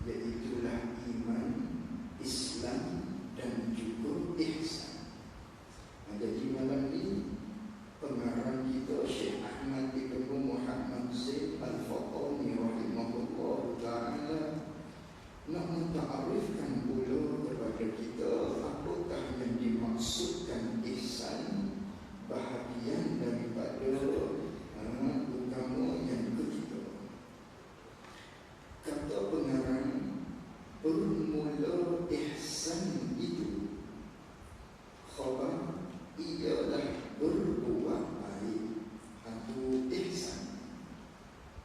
Iaitulah iman, Islam dan juga ihsan. Jadi malam ini pengarang kita Syekh Ahmad bin Muhammad Zaid Al-Fatani rahimahullah ta'ala nak menta'arifkan pula kepada kita apakah yang dimaksudkan ihsan, bahagian daripada utama yang ketiga. Kata pengarang, bermula ihsan itu khabar ialah berbuat baik atau ihsan.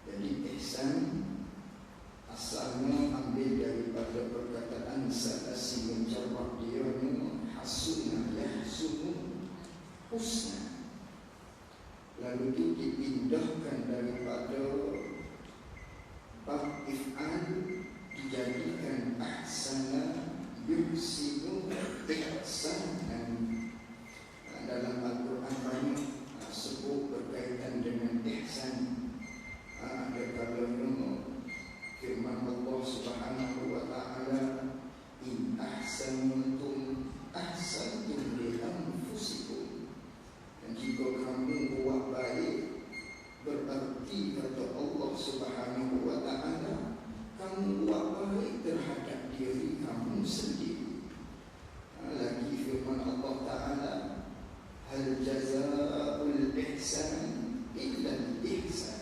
Jadi ihsan asalnya ambil daripada perkataan salasi menjarrah dia hasuna yahsunu husna. Lalu itu dipindahkan daripada bab if'al dijadikan ahsana yuhsinu ihsanan. Dalam Al-Quran banyak sebut berkaitan dengan ihsan. Ada kalanya firman Allah Subhanahu wa ta'ala, in ahsantum ahsantum li anfusikum. Dan jika kamu buat baik, berarti kata Allah Subhanahu wa ta'ala, kamu buat baik terhadap diri kamu sendiri. Lagi firman Allah ta'ala, hal jazaa'ul ihsan illa al-ihsan.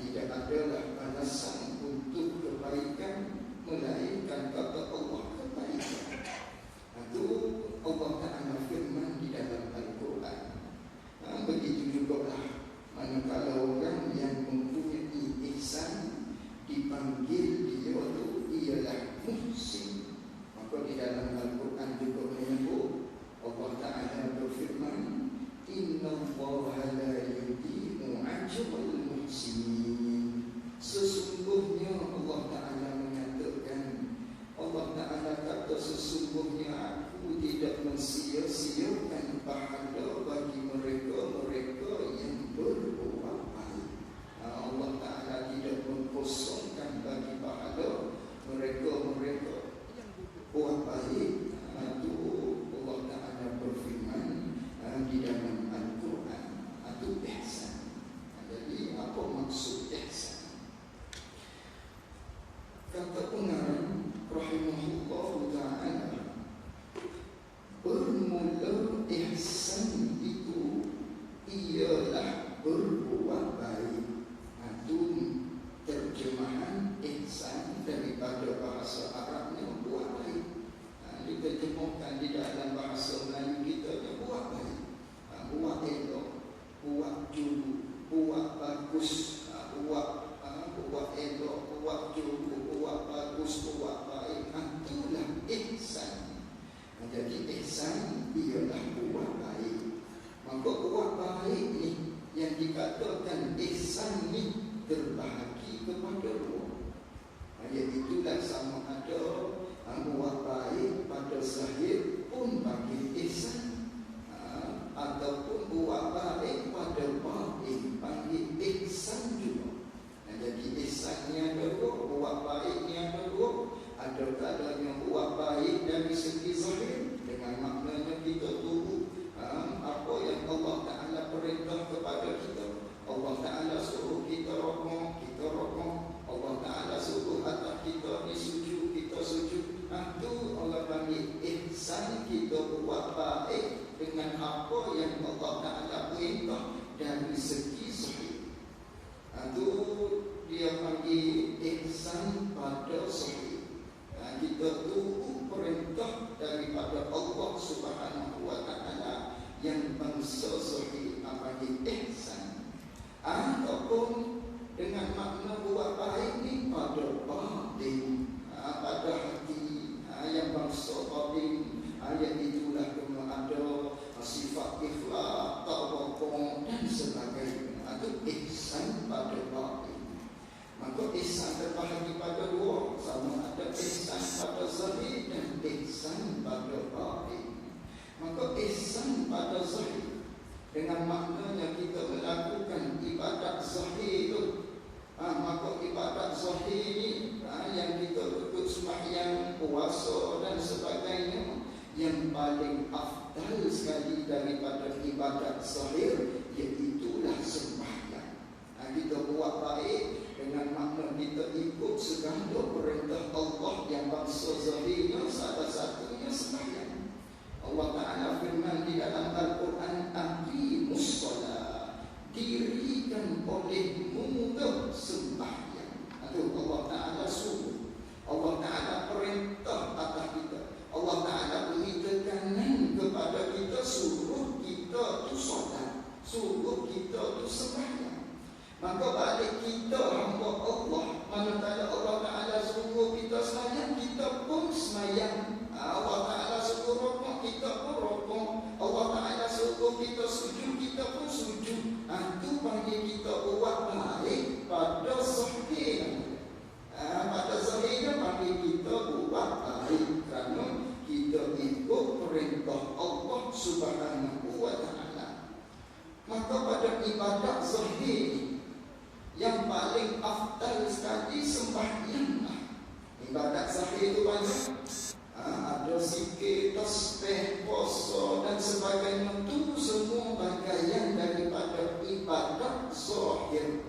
Tidak adalah balasan untuk kebaikan melainkan kata Allah kebaikan. Itu Allah Ta'ala firman di dalam Al-Quran. Begitu juga lah manakala orang yang mempunyai ihsan dipanggil dia itu ialah muhsin. Maka di dalam Al-Quran juga menyebut, Allah Ta'ala berfirman, inna Allaha la yudhi'u ajral muhsinin. Sesungguhnya Allah Ta'ala menyatakan, Allah Ta'ala kata sesungguhnya aku tidak mensia-siakan pahala bagi mereka-mereka yang berbuat baik. Allah Ta'ala tidak mengkosongkan bagi pahala mereka-mereka yang berbuat baik. Itu Allah Ta'ala berfirman di dalam Al-Quran, itu ihsan. Jadi apa maksud ihsan? Kata pengarang rahimahullah ta'ala, bermula ihsan itu ialah berbuat baik. Itu terjemahan ihsan daripada bahasa Arabnya buat baik. Diterjemahkan di dalam bahasa Melayu kita, buat baik, buat elok, buat julu, buat bagus, buat elok, buat julu, buat bagus, buat baik. Itulah ihsan. Jadi ihsan ialah buat baik. Maka buat baik ni yang dikatakan ihsan ni terbahagi kepada dua. Iaitulah sama ada buat baik pada zahir pun bagi ihsan, ataupun buat baik pada batin panggil ihsan yang paling afdal sekali daripada ibadat zahir, iaitulah sembahyang. Kita buat baik dengan makna kita ikut segala perintah Allah yang bangsa zahirnya, salah satunya sembahyang. Allah Ta'ala firman di dalam Al-Quran, aqimus shalah, dirikan olehmu sembahyang. Itu Allah Ta'ala suruh, Allah Ta'ala perintah atas kita, Allah Ta'ala beri tekanan kepada kita, suruh kita tu solat, suruh kita tu sembahyang. Maka balik kita hamba Allah, manakala Allah Ta'ala suruh kita sembahyang, kita pun sembahyang. Allah Ta'ala suruh rokok, kita pun rokok. Allah Ta'ala suruh kita sujud, kita pun sujud. Itu panggil kita buat baik pada zahir. Pada zahirnya panggil kita buat baik kerana kita ikut perintah Allah Subhanahu wa Ta'ala. Maka pada ibadat zahir yang paling afdal sekali sembahyanglah. Ibadat zahir itu banyak. Ada zikir, tasbih, puasa dan sebagainya. Itu semua bagian daripada ibadat zahir.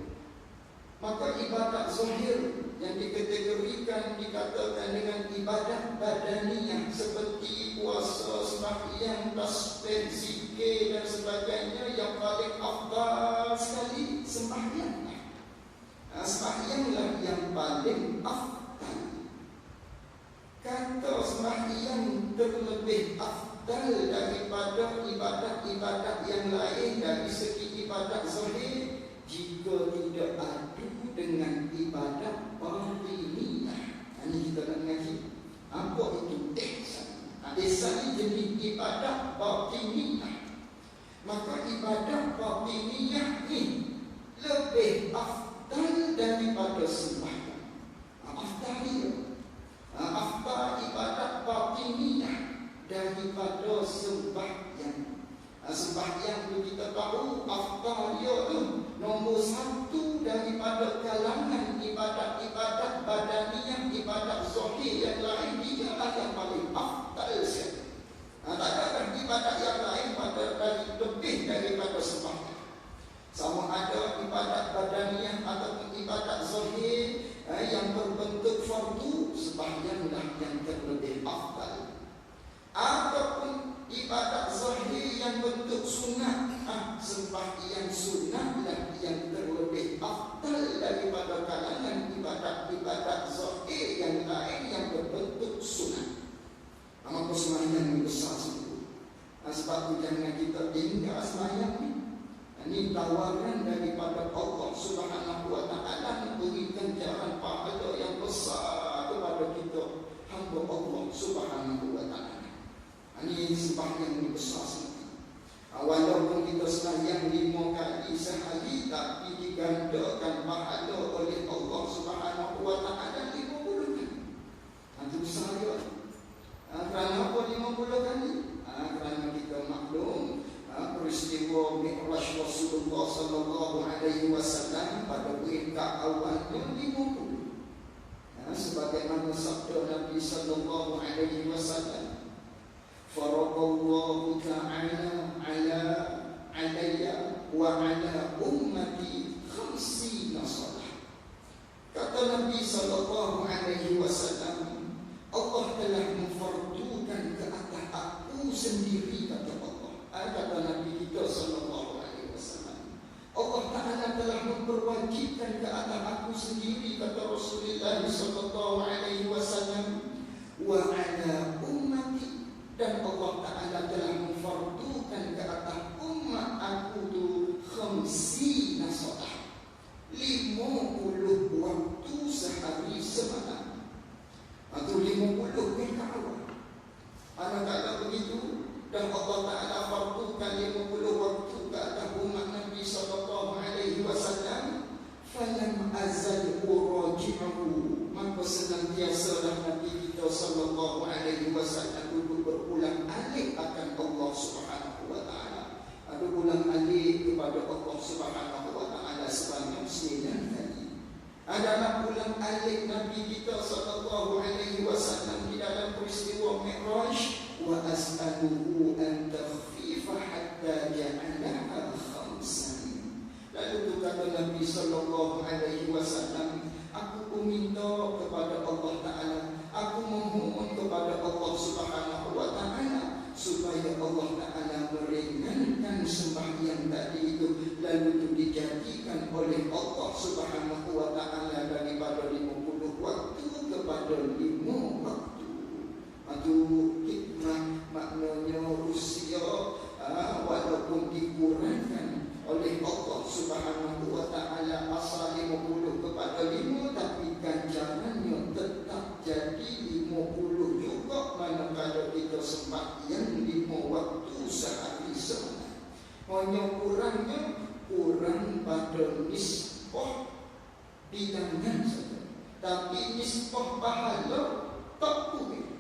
Maka ibadat zahir yang dikategorikan, dikatakan dengan ibadat badaniyah seperti puasa, sembahyang, tasbih, zikir dan sebagainya, yang paling afdal sekali sembahyang. Sembahyanglah yang paling afdal. Kata sembahyang terlebih afdal daripada ibadat-ibadat yang lain dari segi ibadat zahir jika tidak adu dengan ibadat batiniyah. Ini kita nak mengaji apa itu ihsan. Ihsan ini jenis ibadat batiniyah. Maka ibadat batiniyah ini lebih afdal daripada sembahyang. Afdal ibadat batiniyah daripada sembahyang. Sembahyang itu kita tahu afdal dia tu nombor satu daripada kalangan ibadat-ibadat badaniyah, ibadat zahir yang lain. Dia lah yang paling afdal sekali. Tak ada ibadat yang lain dari lebih daripada sembahyang. Sama ada ibadat badaniyah ataupun ibadat zahir yang berbentuk fardu, sembahyanglah yang terlebih afdal. Ataupun ibadat zahir yang bentuk sunnah, sembahyang sunnahlah yang terlebih afdal daripada kalangan ibadat-ibadat zahir yang lain yang berbentuk sunnah. Maka sembahyang yang besar itu. Sebab itu jangan kita tinggal sembahyang ni. Ini tawaran daripada Allah Subhanahu wa Ta'ala memberikan jalan pahala yang besar kepada kita hamba Allah Subhanahu wa Ta'ala. Ini sembahyang yang besar sekali. Walaupun kita sembahyang 5 kali sehari, tapi digandakan pahala oleh Allah Subhanahu wa Ta'ala 50 kali. Itu besar juga. Kerana apa 50 kali? Kerana kita maklum peristiwa Mi'raj Rasulullah sallallahu alaihi wasallam pada peringkat awalnya 50. Sebagaimana sabda Nabi sallallahu alaihi wasallam, faradallahu ta'ala alayya wa ala ummati 50 salat. Kata Nabi sallallahu alaihi wasallam, Allah telah memfardukan ke atas aku sendiri, kata Allah. Kata Nabi kita sallallahu alaihi wasallam, Allah Ta'ala telah memperwajibkan ke atas aku sendiri, kata Rasulullah sallallahu alaihi wasallam, wa ala ummati, dan Allah Ta'ala telah memfardukan ke atas umat aku tu 50 salat, 50 waktu sehari semalam. Atau 50 rakaat awal. Manakala begitu, dan Allah Ta'ala fardukan 50 waktu ke atas umat Nabi sallallahu alaihi wasallam, falam azal uraji'uhu, maka senantiasalah Nabi kita sallallahu alaihi wasallam duduk berulang-alik akan Allah Subhanahu wa Ta'ala. Berulang-alik kepada Allah Subhanahu wa Ta'ala sebanyak 9 kali. Adalah ulang-alik Nabi kita sallallahu alaihi wasallam di dalam peristiwa Mi'raj, wa as'aluhu an takhfifa hatta ja'alaha khamsan. Lalu tu kata Nabi sallallahu alaihi wasallam, aku minta kepada Allah Taala, aku memohon kepada Allah Subhanahu wa taala supaya Allah Taala meringankan sembahyang tadi itu, lalu itu dijadikan oleh Allah Subhanahu wa taala daripada 50 waktu kepada 5 waktu. Itu hikmah, maknanya usia walaupun dikurangkan oleh Allah Subhanahu wa taala asal 50 kepada 5, tapi ganjarannya tetap jadi 50 juga manakala kita sembahyang 5 waktu sehari semalam. Hanya kurang pada nisbah bilangan saja, tapi nisbah pahala tak boleh.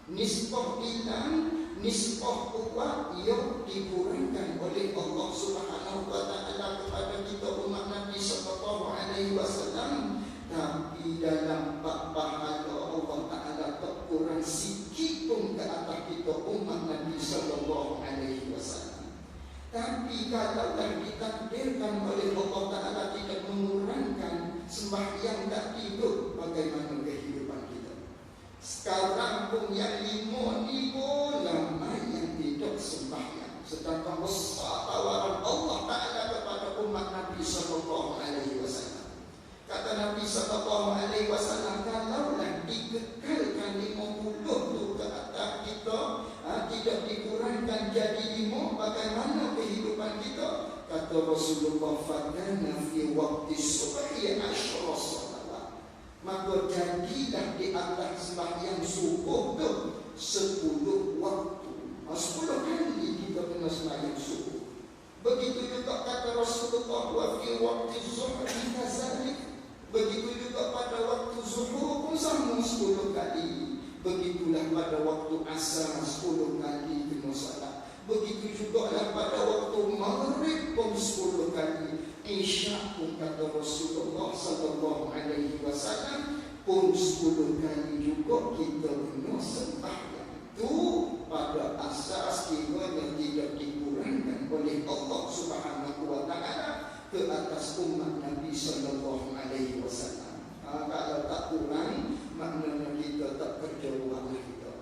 Nisbah bilang, nisbah kuat yang dikurangkan oleh Allah Subhanahu wa taala kepada kita umat Nabi sallallahu alaihi wasallam, tapi dalam bab pahala Allah Taala tak kurang sikit pun ke atas kita umat Nabi sallallahu alaihi wasallam. Tapi kalau dah ditakdirkan oleh Allah Taala tidak mengurangkan sembahyang tak tidur, bagaimana kehidupan kita? Sekarang pun yang 5 ni pun lama yang tidak sembahyang. Sedangkan besar tawaran Allah Ta'ala kepada umat Nabi sallallahu alaihi wasallam. Kata Nabi sallallahu alaihi wasallam, kalaulah dikekalkan 50 tu ke atas kita, tidak dikurangkan jadi 5, bagaimana kehidupan kita? Kata Rasulullah, fakana fi waqti subhi 10 salawat. Maka jadilah di atas sembahyang subuh tu 10 waktu. 10 kali kita kena sembahyang subuh. Begitu juga kata Rasulullah, wa fi waqti zuhri kazalik. Begitu juga pada waktu zuhur pun sama 10 kali. Begitulah pada waktu asar 10 kali kena salat. Begitu juga pada waktu maghrib pun 10 kali. Isya pun kata Rasulullah sallallahu alaihi wasallam pun 10 kali juga kita kena sembahyang. Itu pada asas kiranya tidak dikurangkan oleh Allah Subhanahu wa taala ke atas umat Nabi sallallahu alaihi wasallam. Kalau tak kurang, maknanya kita tak kerja ruang kita.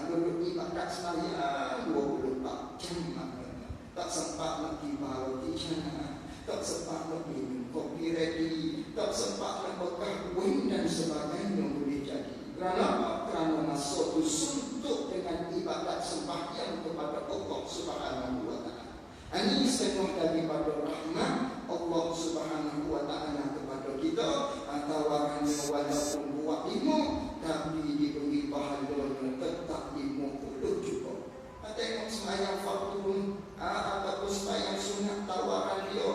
Duduk ibadat sembahyang 24 jam maknanya. Tak sempat nak tiba roti canai, tak sempat nak minum kopi ready, tak sempat nak berkahwin dan sebagainya boleh jadi. Kerana apa? Kerana masa itu suntuk dengan ibadat sembahyang kepada Allah Subhanahu wa taala. Ini setengah daripada rahmat Allah Subhanahu wa taala kepada kita. Tawarannya walaupun buat 5, tapi diberi pahalanya tetap 50 juga. Tengok sembahyang fardu ataupun sembahyang sunat, tawaran dia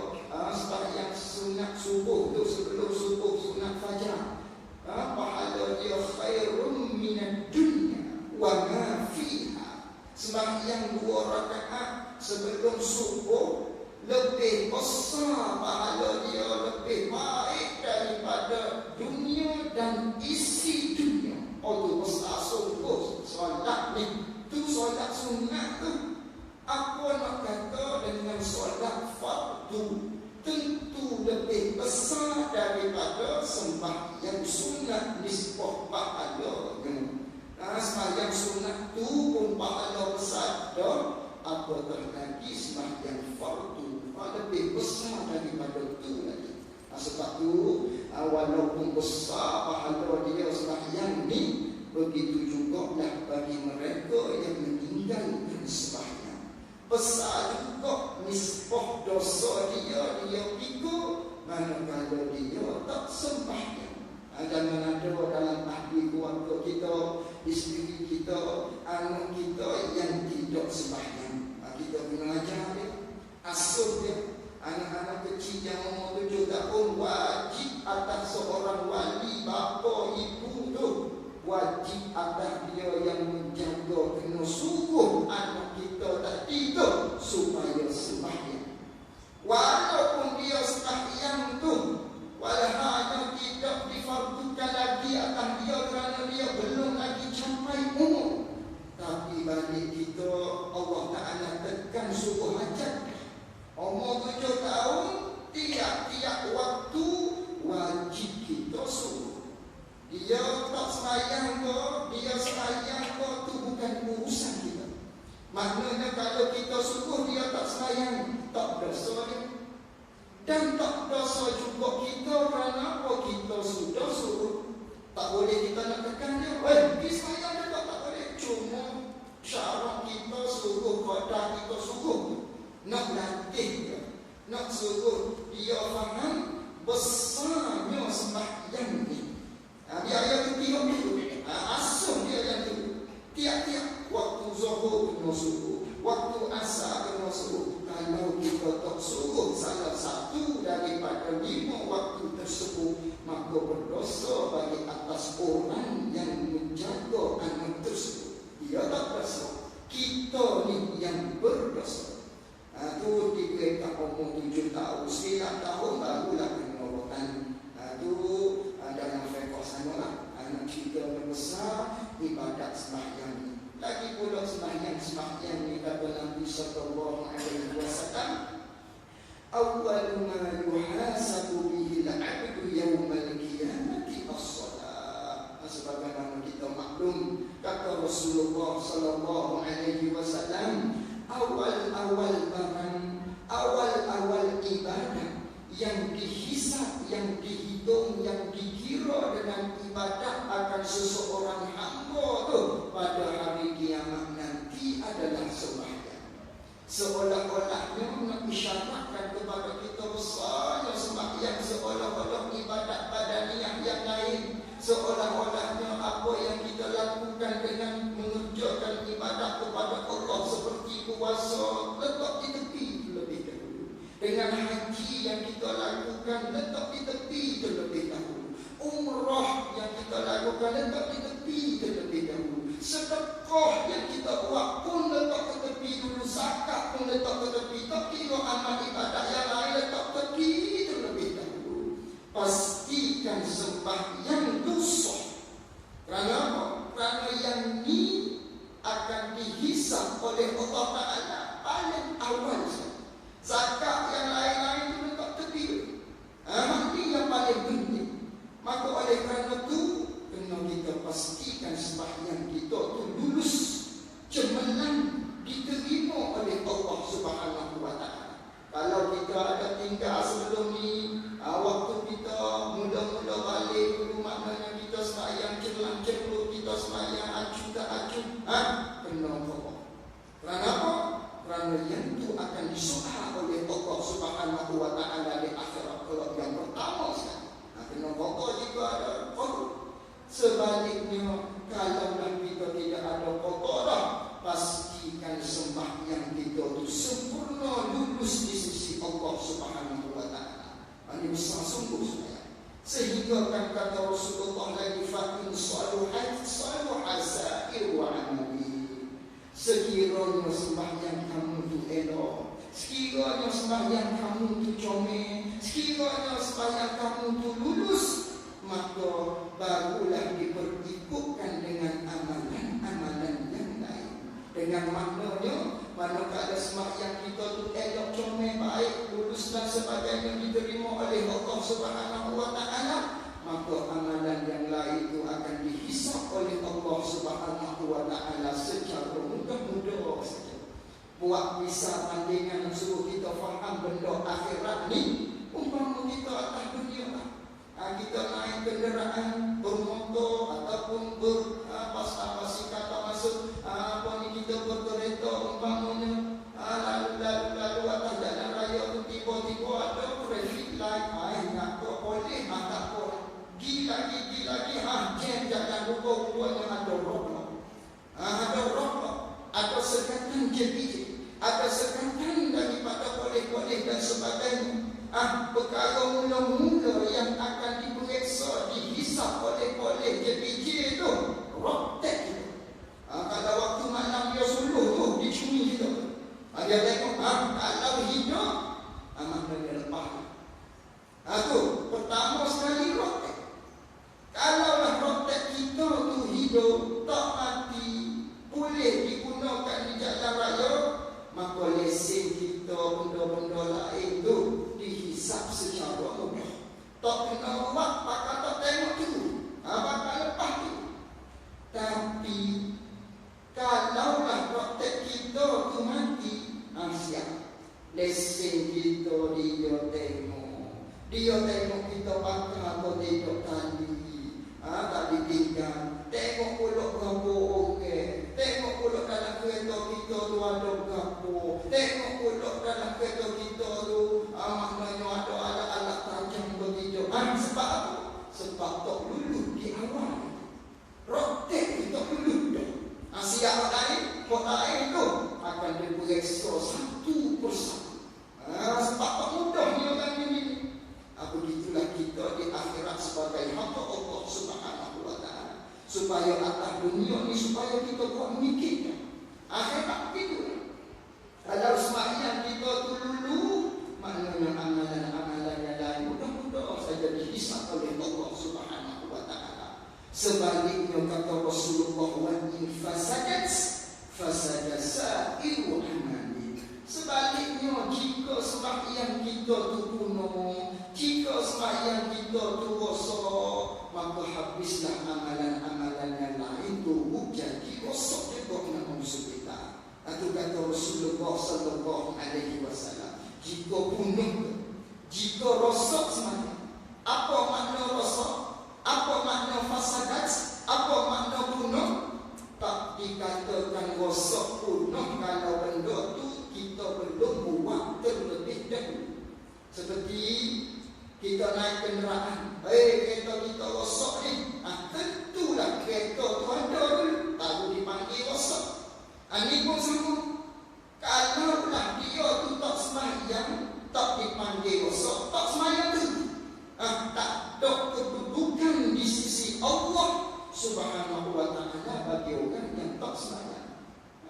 sembahyang sunat subuh tu sebelum subuh, sunat fajar, pahala dia khairun minad dunya wa ma fiha. Sembahyang 2 rakaat sebelum subuh lebih besar pahala dia, lebih baik daripada dunia dan isi dunia. Oh tu besar sungguh solat ni. Tu solat sunat tu. Apa nak kata dengan solat fardu? Tentu lebih besar daripada sembahyang sunat nisbah pahalanya. Sembahyang sunat tu pun pahala besar dah. Apatah lagi sembahyang fardu lebih besar daripada tu lagi. Sebab tu walaupun besar pahala dia sembahyang ni, begitu juga dah bagi mereka yang meninggalkan sembahyang. Besar juga nisbah dosa dia pikul manakala dia tak sembahyang. Jangan ada dalam ahli keluarga kita, isteri kita, anak kita yang tidak sembahyang. Kita kena ajar dia, asuh dia. Anak-anak kecil yang umur 7 tahun wajib atas seorang wali, bapa, ibu tu, wajib atas dia yang menjaga, kena suruh anak kita tak tidur supaya sembahyang. Walaupun dia sembahyang tu, walhanya tidak difardukan lagi atas dia kerana dia belum lagi capai umur, tapi bagi Maknanya kalau kita suruh dia tak sembahyang, tak dosa dia. Dan tak dosa juga kita kerana apa? Kita sudah suruh. Tak boleh kita nak tekan dia. Pergi sembahyang dia tak boleh. Cuma cara kita suruh, kodah kita suruh. Nak latih dia. Nak suruh dia faham besarnya sembahyang ni. Dia ayat itu asal dia yang tu. Tiap-tiap waktu zuhur kena suruh, waktu asar kena suruh. Kalau kita tak suruh salah satu daripada 5 waktu tersebut, maka berdosa bagi atas orang yang menjaga anak tersebut. Dia tak berdosa, kita ni yang berdosa. Itu diberi tak umur 7 tahun, 9 tahun barulah kena rotan. Itu dalam fiqh sanalah. Anak kita membesar ibadat sembahyang. Lagi pula sembahyang ni kata Nabi sallallahu alaihi wasallam, awwal ma yuhasabu bihi al-'abdu yawmal qiyamati as-salat. Sebagaimana kita maklum, kata Rasulullah sallallahu alaihi wasallam, awal-awal ibadah yang dihisab, yang dihitung, yang dikira dengan ibadat akan seseorang hamba tu pada hari kiamat nanti adalah sembahyang. Seolah-olahnya nak isyaratkan kepada kita besarnya sembahyang, seolah-olah ibadat badaniah yang lain, seolah-olahnya apa yang kita lakukan dengan mengerjakan ibadat kepada Allah seperti puasa letak di tepi terlebih dahulu. Dengan haji yang kita lakukan letak di tepi terlebih dahulu. Umrah yang kita lakukan letak di tepi terlebih dahulu. Sedekah yang kita buat pun letak ke tepi dulu. Zakat pun letak ke tepi. Tak kira amal ibadat yang lain letak tepi terlebih dahulu. Pastikan sembahyang itu sah. Kerana apa? Kerana yang ni akan dihisab oleh Allah Ta'ala paling awal saja. Zakat yang lain-lain itu letak tepi. Ini yang paling penting. Maka oleh kerana itu, kena kita pastikan sembahyang kita itu lulus, cemerlang, diterima oleh Allah Subhanahu wa Ta'ala. Kalau kita ada tinggal sebelum ni, waktu kita mula-mula balik dulu, maknanya kita sembahyang cerlang-cerlut, kita sembahyang acuh tak acuh, kena Allah. Kerana apa? Kerana yang itu akan disuhah oleh Allah Subhanahu wa Ta'ala di akhirat kelak yang pertama sekali. Kena pokok juga ada pokok. Sebaliknya, kalau kita tidak ada pokok dah, pastikan sembahyang kita itu sempurna lulus di sisi Allah Subhanahu wa Ta'ala. Ini besar sungguh saya. Sehingga kan kata Rasulullah lagi fatin saluhat sair wa amali. Sekiranya sembahyang kamu itu elok, sekiranya sembahyang kamu itu comel, sekiranya sembahyang kamu itu lulus, maka barulah diperikutkan dengan amalan-amalan yang lain. Dengan maknanya, manakala sembahyang kita itu elok, comel, baik, lulus dan sebagainya diterima oleh Allah Subhanahu wa Ta'ala, maka amalan yang lain itu akan dihisab oleh Allah Subhanahu wa Ta'ala secara mudah-mudah saja. Buat misal bandingan suruh kita faham benda akhirat ni, umpama kita atas dunia lah. Kita naik kenderaan bermotor ataupun apa-apa kata masuk kita berkereta umpamanya lalu atas jalan raya tu tiba-tiba ada traffic light, nak boleh tak boleh. Gila-gila jam jalan rupa-rupanya ada roadblock. Ada roadblock, ada sekatan JPJ, ada sekatan daripada boleh-boleh dan sebagainya. Perkara mula-mula yang akan diperiksa, dihisap oleh JPJ itu road tax itu. Kalau waktu malam dia suluh tu dicuri kita, dia tengok kalau hidup maknanya dia lepas. Tu pertama sekali road tax. Kalaulah road tax kita tu hidup tak mati, boleh digunakan di jalan raya, maka sebagai hamba Allah Subhanahu wa taala. Supaya atas dunia ni supaya kita buat mikir. Akhirat itu. Kalau sembahyang kita tu dulu, maknanya amalan-amalan yang lain mudah-mudahan saja dihisab oleh Allah Subhanahu wa taala. Sebaliknya kata Rasulullah, wa in fasadat fasada sa'iru amali. Sebaliknya jika sembahyang kita tu kuno, jika sembahyang kita tu rosak, maka habislah amalan-amalan yang lain tu jadi rosak juga nak musuh kita. Itu kata Rasulullah sallallahu alaihi wasallam. Jika kuno, jika rosak sembahyang, apa makna rosak? Apa makna fasadat? Apa makna kuno? Tak dikatakan rosak kuno kalau benda tu kita belum buat terlebih dahulu. Seperti kita naik kenderaan, kereta kita rosak ni, tentulah kereta tu ada dulu, tahu dipanggil rosak. Ini pun suruh, kalau lah dia tu tak sembahyang, tak dipanggil rosak, tak sembahyang tu, tak ada kedudukan di sisi Allah Subhanahu wa ta'ala bagi orang yang tak sembahyang.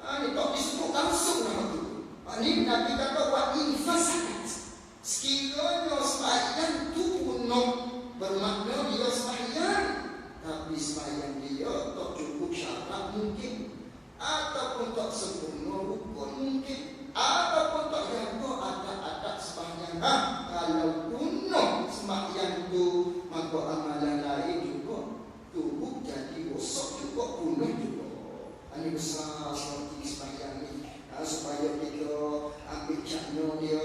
Ini tak disebut langsung nama tu. Ini Nabi kata wa in fasadat. Sekiranya sembahyang tu kuno, bermakna dia sembahyang, tapi sembahyang dia tak cukup syarat mungkin, ataupun tak sempurna rukun mungkin, ataupun tak jaga adat-adat sembahyang. Kalau kuno sembahyang tu, maka amalan lain juga tubuh jadi rosak juga, kuno juga. Ini besar seperti sembahyang ni, supaya kita ambil cakna dia,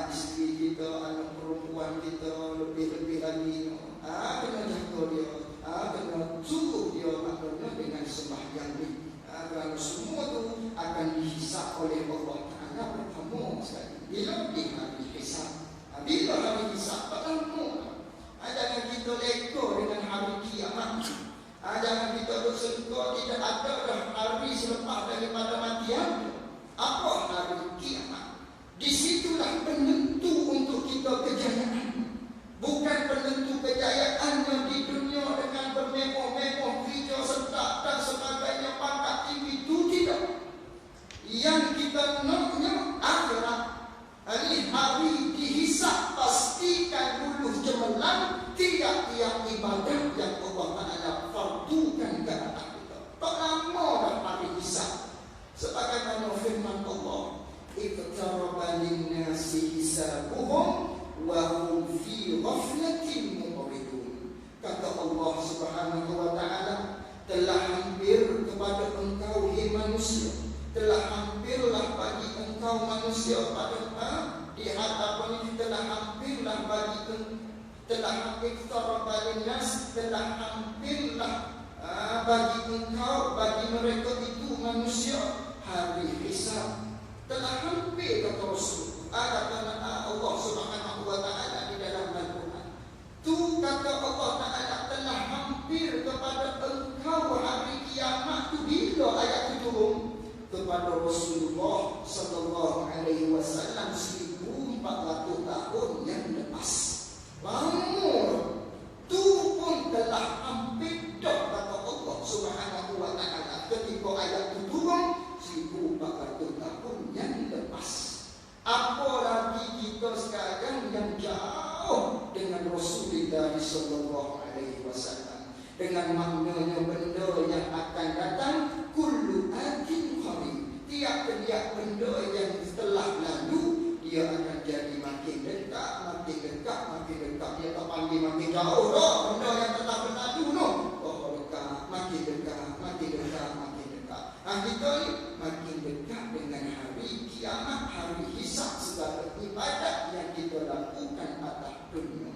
isteri kita, anak perempuan kita, lebih-lebih lagi kena jaga dia, kena cukup dia maknanya dengan sembahyang ni. Kerana semua tu akan dihisap oleh Allah Ta'ala pertama sekali. Bila di hari hisap, bila hari hisap pertama, jangan kita leka dengan hari kiamat. Jangan kita bersengkau tidak ada dah hari selepas daripada matian. Apa hari kiamat? Disitulah penentu untuk kita kejayaan. Bukan penentu kejayaannya di dunia dengan bermewah-mewah, kerja setak dan sebagainya, pangkat tinggi, itu tidak. Yang kita naknya akhirat. Ini hari dihisap, pastikan dulu cemerlang tiap-tiap ibadah yang Allah Ta'ala fardukan ke atas kita. Tak lama dah hari hisap. Sebagaimana firman Allah, iqtaraba linnasi hisabuhum wa hum fi ghaflatin mu'ridun. Kata Allah Subhanahu wa ta'ala, telah hampir kepada engkau hai manusia, telah hampirlah bagi engkau manusia pada di hadapan ini, telah hampirlah bagi telah hampir terbalinnas, telah hampirlah bagi engkau, bagi mereka itu manusia, hari hisab. Telah hampir kata Rasul, kata Allah Subhanahu wa ta'ala di dalam Al-Quran. Tu kata Allah Ta'ala telah hampir kepada engkau hari kiamat tu. Bila ayat itu turun? Kepada Rasulullah sallallahu alaihi wasallam 1400 tahun yang lepas. Lama tu pun telah hampir dah kata Allah Subhanahu wa ta'ala ketika ayat itu turun 1400 tahun yang lepas. Apa lagi kita sekarang yang jauh dengan Rasulullah sallallahu alaihi wasallam, dengan maknanya benda yang akan datang, kullu atin qarib. Tiap-tiap benda yang telah lalu dia akan jadi makin dekat, makin dekat, makin dekat. Dia tak panggil makin jauh dah. Benda yang telah berlalu no. Oh dekat, makin dekat, makin dekat, makin dekat. Kita ni makin dekat dengan hari kiamat, hari hisab segala ibadat yang kita lakukan atas dunia.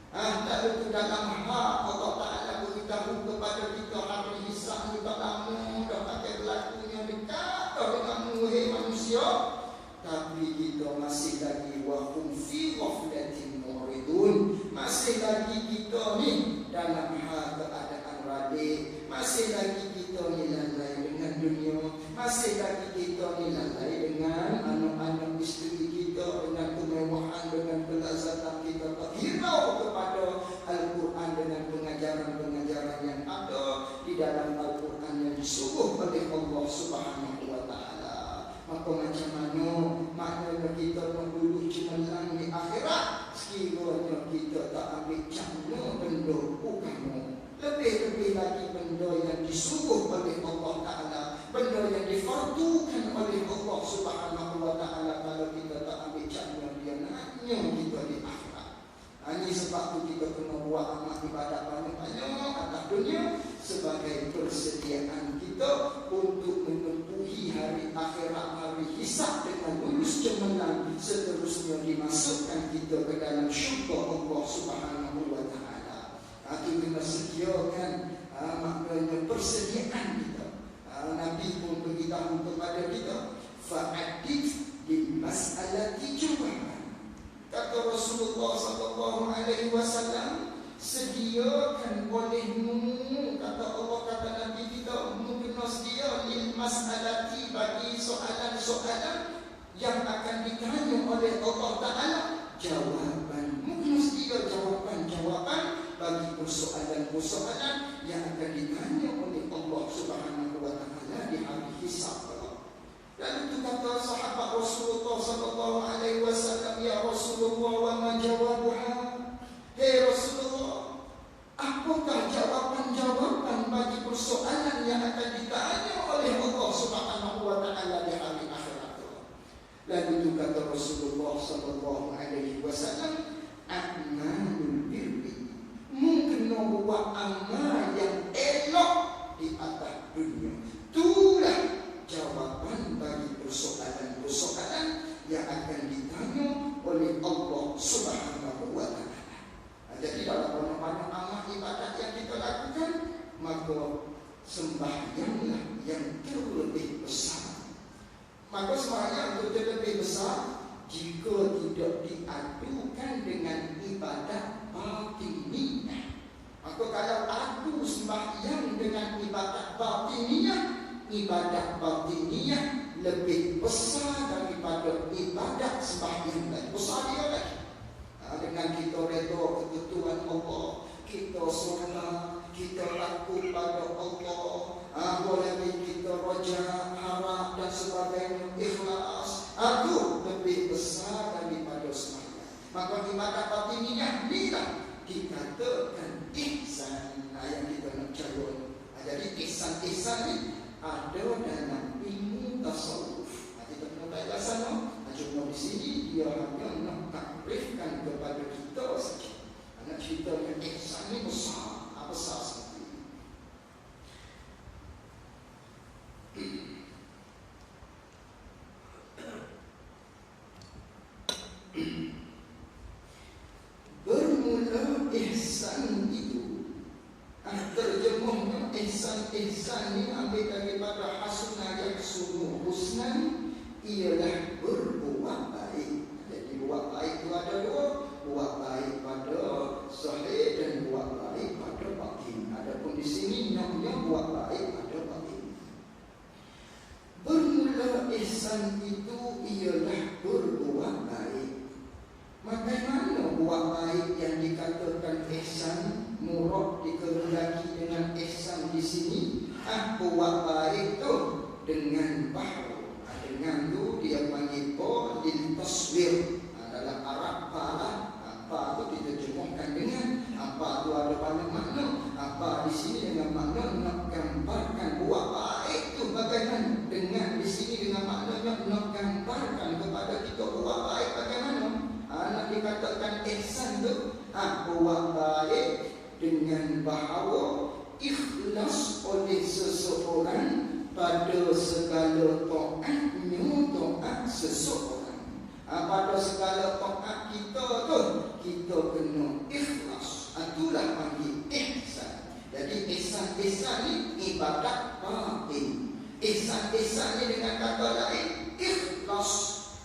Lalu itu dalam hak Allah Ta'ala beritahu kepada kita hari hisab ni tak lama dah, pakai berlakunya dekat dah dengan muhir manusia. Tapi kita masih lagi wahum fi ghaflatin mu'ridun. Masih lagi kita ni dalam hal keadaan radih. Masih lagi kita ni lalai dengan dunia. Masih lagi kita ni lalai dengan anak-anak isteri kita, dengan kemewahan, dengan kelazatan kita. Tak hirau kepada Al-Quran, Ini sebab tu kita kena buat amal ibadat banyak-banyak atas dunia sebagai persediaan kita untuk menempuhi hari akhirat, hari hisab dengan lulus cemerlang, seterusnya dimasukkan kita ke dalam syurga Allah Subhanahu wa taala. Itu kena sediakan maknanya persediaan kita. Nabi pun beritahu kepada kita, fa'adid bil mas'alati jawaban. Kata Rasulullah sallallahu alaihi wasallam, sediakan olehmu, kata Allah, kata Nabi kita, kena sedia lil mas'alati, bagi soalan-soalan yang akan ditanya oleh Allah Ta'ala, jawaban. Kena sedia jawapan-jawapan bagi persoalan-persoalan yang akan ditanya oleh Allah Subhanahu wa taala di hari hisab. Lalu itu kata sahabat Rasulullah sallallahu alaihi wasallam, ya Rasulullah, wa ma jawabuha? Hei Rasulullah, apakah jawapan-jawaban bagi persoalan yang akan ditanya oleh Allah Subhanahu wa taala di hari akhirat? Lalu itu kata Rasulullah sallallahu alaihi wasallam, a'malul birri, mungkin buat amal yang elok di atas dunia. Itulah jawapan bagi persoalan-persoalan yang akan ditanya oleh Allah Subhanahu wa taala. Jadi dalam banyak-banyak amal ibadat yang kita lakukan, maka sembahyanglah yang terlebih besar. Maka sembahyang itu terlebih besar jika tidak diadukan dengan ibadat batiniyah. Maka kalau adu sembahyang dengan ibadat batiniyah lebih besar daripada ibadat sembahyang dan besar dia lagi. Dengan kita redha ketentuan Allah, kita solat, kita takut pada Allah, boleh kita roja, harap dan sebagainya, ikhlas, itu lebih besar daripada sembahyang. Maka ibadat batiniyah inilah dikatakan ihsan yang kita nak cari. Jadi ihsan ni ada dalam ilmu tasawuf. Kita kena belajar sana. Cuma di sini dia hanya nak takrifkan kepada kita saja. Nak cerita yang ihsan ni besar, besar seperti ini. Bermula ihsan itu, terjemahnya ihsan ni ambil daripada hasunah yahsunu husnan, ialah berbuat baik. Jadi buat baik itu ada dua, buat baik pada zahir dan buat baik pada batin. Adapun di sini namanya buat baik pada batin. Bermula ihsan itu ialah berbuat baik. Bagaimana buat baik yang dikatakan ihsan, murad dikehendaki dengan ihsan di sini? Buat baik tu dengan bahawa, dengan tu dia panggil ba lil taswir. Dalam Arab pa tu diterjemahkan dengan apa tu ada banyak makna. Apa di sini dengan makna nak gambarkan buat baik tu bagaimana, dengan di sini dengan maknanya nak gambarkan kepada kita buat baik bagaimana. Nak dikatakan ihsan tu buat baik dengan bahawa ikhlas oleh seseorang pada segala taatnya, taat seseorang. Pada segala taat kita tu, kita kena ikhlas. Itulah panggil ihsan. Jadi ihsan ni ibadat batin. Ihsan ni dengan kata lain ikhlas.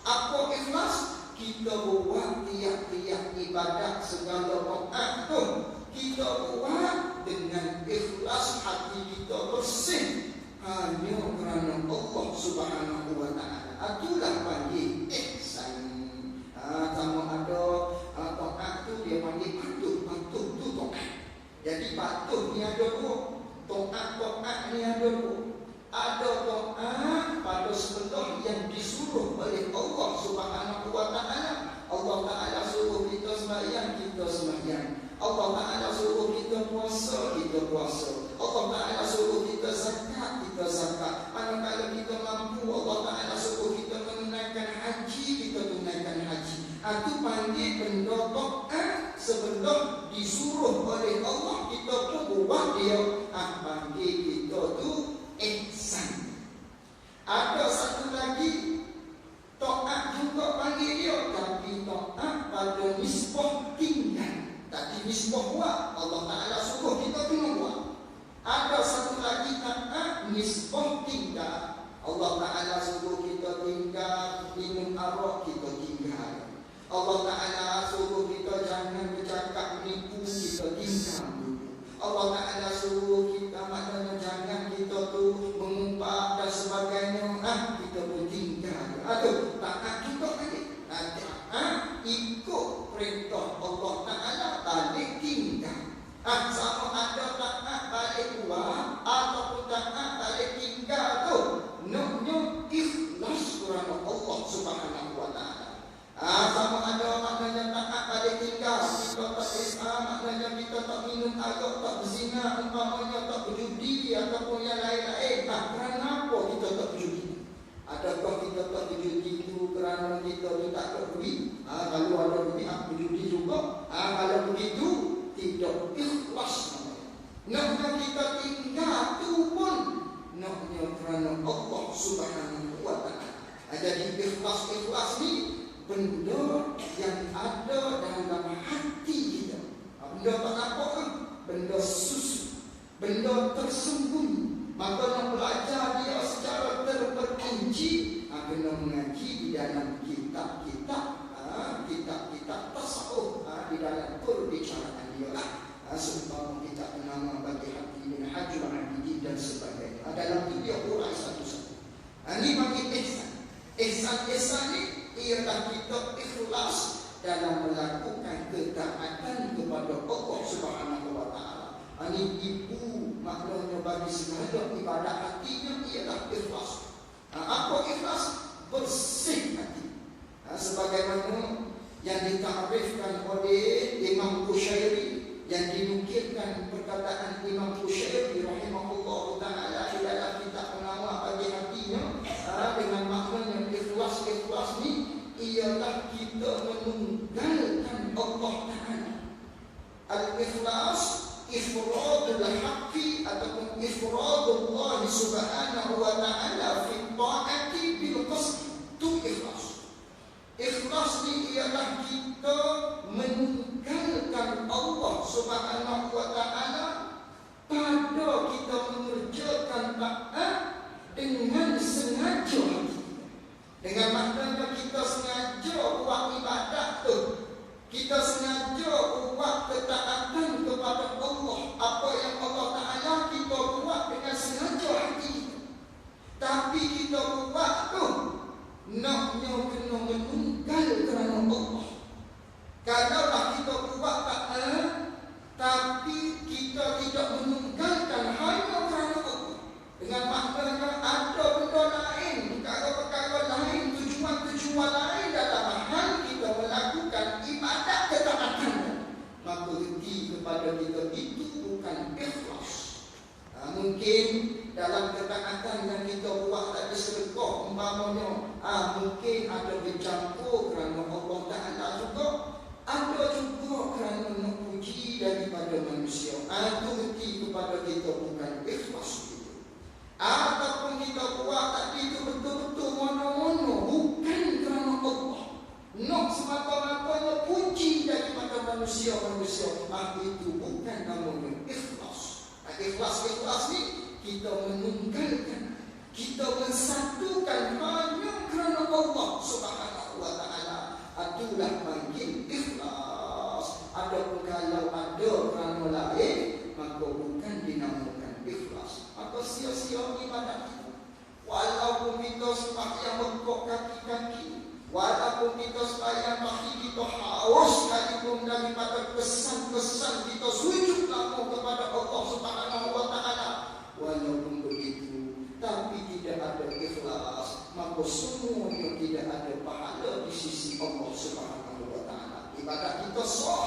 Apa ikhlas? Kita buat tiap-tiap ibadat segala taat tu, kita buat dengan ikhlas, hati kita bersih hanya kerana Allah Subhanahu wa taala. Itulah panggil ihsan. Sama ada taat tu dia panggil patuh tu taat. Jadi patuh ni ada dua, taat ni ada dua. Ada taat pada sebelah yang disuruh oleh Allah Subhanahu wa taala. Allah Taala suruh kita sembahyang, kita sembahyang. Allah Ta'ala suruh kita puasa, kita puasa. Allah Ta'ala suruh kita zakat, kita zakat. Manakala kita mampu, Allah Ta'ala suruh kita menunaikan haji, kita tunaikan haji. Itu panggil benda taat sebelum disuruh oleh Allah kita tu buat dia, panggil kita tu ihsan. Ada satu lagi taat juga panggil dia, tapi taat pada nisbah tinggal. Tadi nisbah buat, Allah Ta'ala suruh kita kena buat. Ada satu lagi taat nisbah tinggal. Allah Ta'ala suruh kita tinggal minum arak, kita tinggal. Allah Ta'ala suruh kita jangan bercakap nipu, kita tinggal. Allah Ta'ala suruh kita maknanya jangan kita tu mengumpat dan sebagainya, kita pun tinggal. Aduh, taat juga lagi. Ikut perintah Allah Ta'ala, balik tinggal. Sama ada taat balik buat ataupun taat balik tinggal tu, naknya ikhlas kerana Allah Subhanahu Wa Ta'ala. Sama ada maknanya taat balik tinggal, kita tak islam, maknanya kita tak minum arak, tak berzina, umpamanya tak berjudi ataupun yang lain-lain. Kerana apa kita tak berjudi? Adakah kita tak berjudi itu kerana kita tak ada duit? Kalau ada duit, berjudi juga. Kalau begitu, tidak ikhlas namanya. Naknya kita tinggal tu pun naknya kerana Allah Subhanahu Wa Ta'ala. Jadi ikhlas ni benda yang ada dalam hati kita. Benda tak apa kan? Benda susu, benda tersembunyi. Maka nak belajar dia secara terperinci, kena mengaji di dalam kitab-kitab, kitab-kitab tasawuf, di dalam perbicaraan dia lah. Seumpama kitab nama bagi hati min hajul abidi dan sebagainya. Dalam itu dia urai satu-satu. Ini bagi ihsan. Ihsan ni ialah kita ikhlas dalam melakukan ketaatan kepada Allah Subhanahu Wa Ta'ala. Ini ibu maknanya bagi segala ibadat hatinya ialah ikhlas. Apa ikhlas? Bersih hati. Sebagaimana yang ditarifkan oleh Imam Qushairi, yang dinukilkan perkataan Imam Qushairi rahimahullah ta'ala di dalam kitab Penawar bagi hatinya, dengan maknanya ikhlas ni ialah kita menunggalkan Allah Ta'ala. Al-ikhlas ifradul haqqi ataupun ifradullah subhanahu wa ta'ala fi ta'ati bil qasd. Itu ikhlas. Ikhlas ni ialah kita meninggalkan Allah Subhanahu Wa Ta'ala pada kita mengerjakan taat dengan sengaja hati. Dengan maknanya kita sengaja buat ibadat tu, kita sengaja buat ketaatan kepada Allah. Apa yang Allah Ta'ala kita buat dengan sengaja hati kita. Tapi kita buat tu naknya kena menunggal kerana Allah. Kalaulah kita buat taat tapi kita tidak menunggalkan hanya kerana Allah, dengan maknanya ada benda lain, perkara-perkara lain, tujuan-tujuan lain dalam hal kita melakukan ibadat ketaatan, maka reti kepada kita itu bukan ikhlas. Mungkin dalam ketaatan yang kita buat tadi sedekah umpamanya, mungkin ada bercampur kerana Allah Ta'ala juga, ada juga kerana nak puji daripada manusia. Itu reti kepada kita bukan ikhlas itu. Ataupun kita buat tadi itu betul-betul mono-mono, bukan kerana Allah, nak semata-matanya puji daripada manusia-manusia, itu bukan namanya ikhlas. Ikhlas ni kita menunggalkan, kita mensatukan hanya kerana Allah Subhanahu Wa Ta'ala. Itulah panggil ikhlas. Adapun kalau ada kerana lain, maka bukan dinamakan ikhlas. Maka sia-sia ibadat kita. Walaupun kita sembahyang bengkok kaki-kaki, walaupun kita sembahyang kaki kita haus sekalipun daripada kesan-kesan kita sujud lama kepada Allah Subhanahu Wa Ta'ala, walaupun begitu tapi tidak ada ikhlas, maka semuanya tidak ada pahala di sisi Allah Subhanahu Wa Ta'ala. Ibadat kita sah,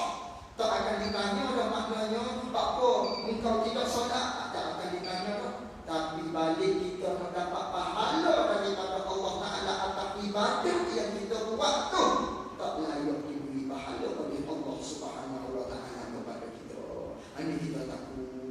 tak akan ditanya dah maknanya apa engkau tidak solat, tak akan ditanya dah. Tapi balik kita mendapat pahala daripada Allah Ta'ala atas ibadat yang kita buat tu, tak layak diberi pahala oleh Allah Subhanahu Ini kita takut